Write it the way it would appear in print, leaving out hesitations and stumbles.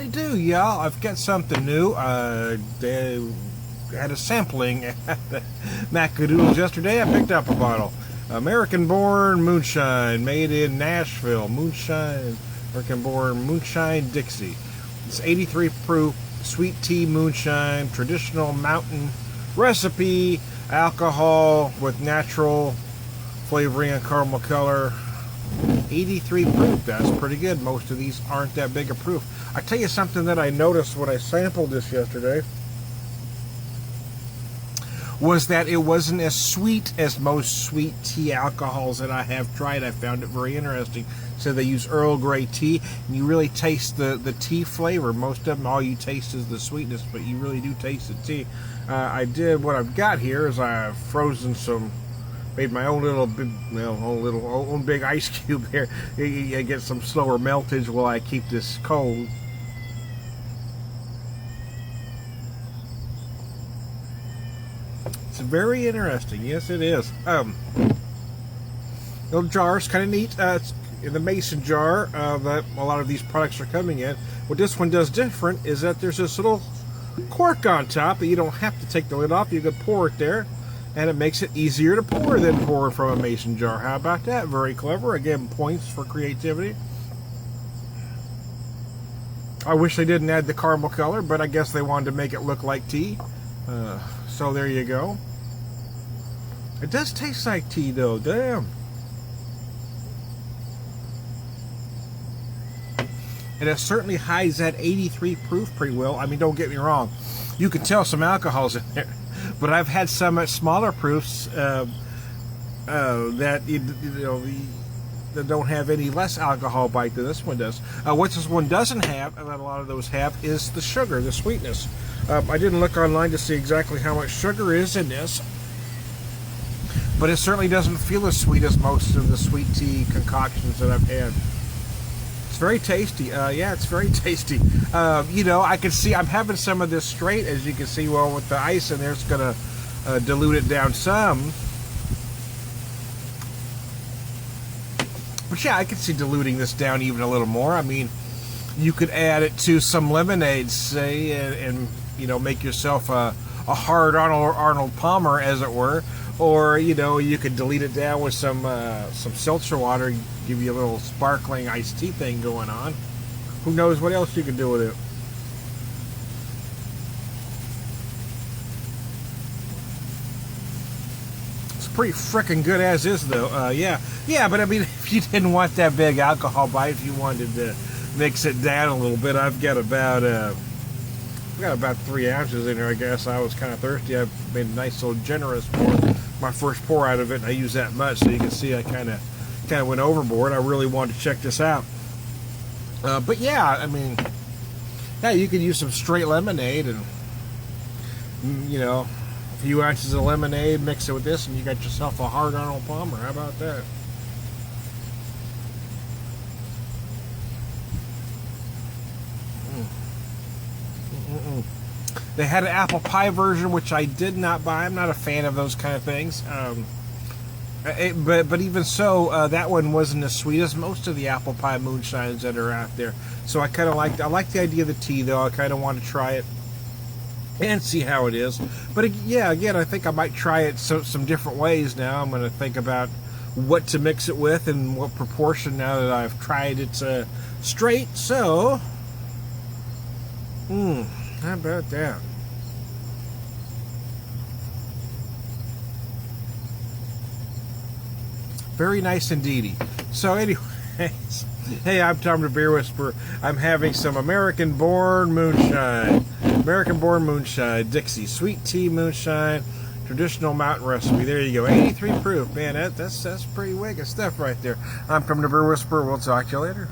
I do, y'all. I've got something new. They had a sampling at the Macadoodles yesterday. I picked up a bottle. American-born Moonshine, made in Nashville. Moonshine, American-born Moonshine Dixie. It's 83 proof, sweet tea moonshine, traditional mountain recipe, alcohol with natural flavoring and caramel color. 83 proof, that's pretty good. Most of these aren't that big a proof. I tell you something that I noticed when I sampled this yesterday was that it wasn't as sweet as most sweet tea alcohols that I have tried. I found it very interesting. So they use Earl Grey tea, and you really taste the tea flavor. Most of them, all you taste is the sweetness, but you really do taste the tea. What I've got here is I've frozen some, made my own little big ice cube here. I get some slower meltage while I keep this cold. It's very interesting. Yes, it is. Little jars, kind of neat. It's in the mason jar that a lot of these products are coming in. What this one does different is that there's this little cork on top that you don't have to take the lid off. You can pour it there, and it makes it easier to pour than pouring from a mason jar. How about that? Very clever. Again, points for creativity. I wish they didn't add the caramel color, but I guess they wanted to make it look like tea. So there you go. It does taste like tea, though. Damn. And it certainly hides that 83 proof pretty well. I mean, don't get me wrong. You can tell some alcohol's in there. But I've had some at smaller proofs that that don't have any less alcohol bite than this one does. What this one doesn't have, and that a lot of those have, is the sugar, the sweetness. I didn't look online to see exactly how much sugar is in this, but it certainly doesn't feel as sweet as most of the sweet tea concoctions that I've had. It's very tasty. Yeah, it's very tasty. I can see I'm having some of this straight, as you can see. Well, with the ice in there, it's going to dilute it down some. But yeah, I could see diluting this down even a little more. I mean, you could add it to some lemonade, say, and make yourself a hard Arnold Palmer, as it were. Or, you could dilute it down with some seltzer water, give you a little sparkling iced tea thing going on. Who knows what else you could do with it. It's pretty frickin' good as is, though. Yeah, but I mean, if you didn't want that big alcohol bite, if you wanted to mix it down a little bit, I've got about 3 ounces in here. I guess I was kind of thirsty. I made a nice little generous pour. My first pour out of it, and I use that much, so you can see I kind of went overboard. I really wanted to check this out. But yeah, I mean, yeah, you could use some straight lemonade, and a few ounces of lemonade, mix it with this, and you got yourself a hard Arnold Palmer. How about that? They had an apple pie version, which I did not buy. I'm not a fan of those kind of things. But even so, that one wasn't as sweet as most of the apple pie moonshines that are out there. So I kind of like the idea of the tea, though. I kind of want to try it and see how it is. But yeah, again, I think I might try it some different ways now. I'm going to think about what to mix it with and what proportion now that I've tried it straight. So, how about that? Very nice indeedy. So anyways, hey, I'm Tom the Beer Whisperer. I'm having some American-born Moonshine. American-born Moonshine, Dixie. Sweet tea moonshine, traditional mountain recipe. There you go, 83 proof. Man, that's pretty wicked stuff right there. I'm Tom the Beer Whisperer. We'll talk to you later.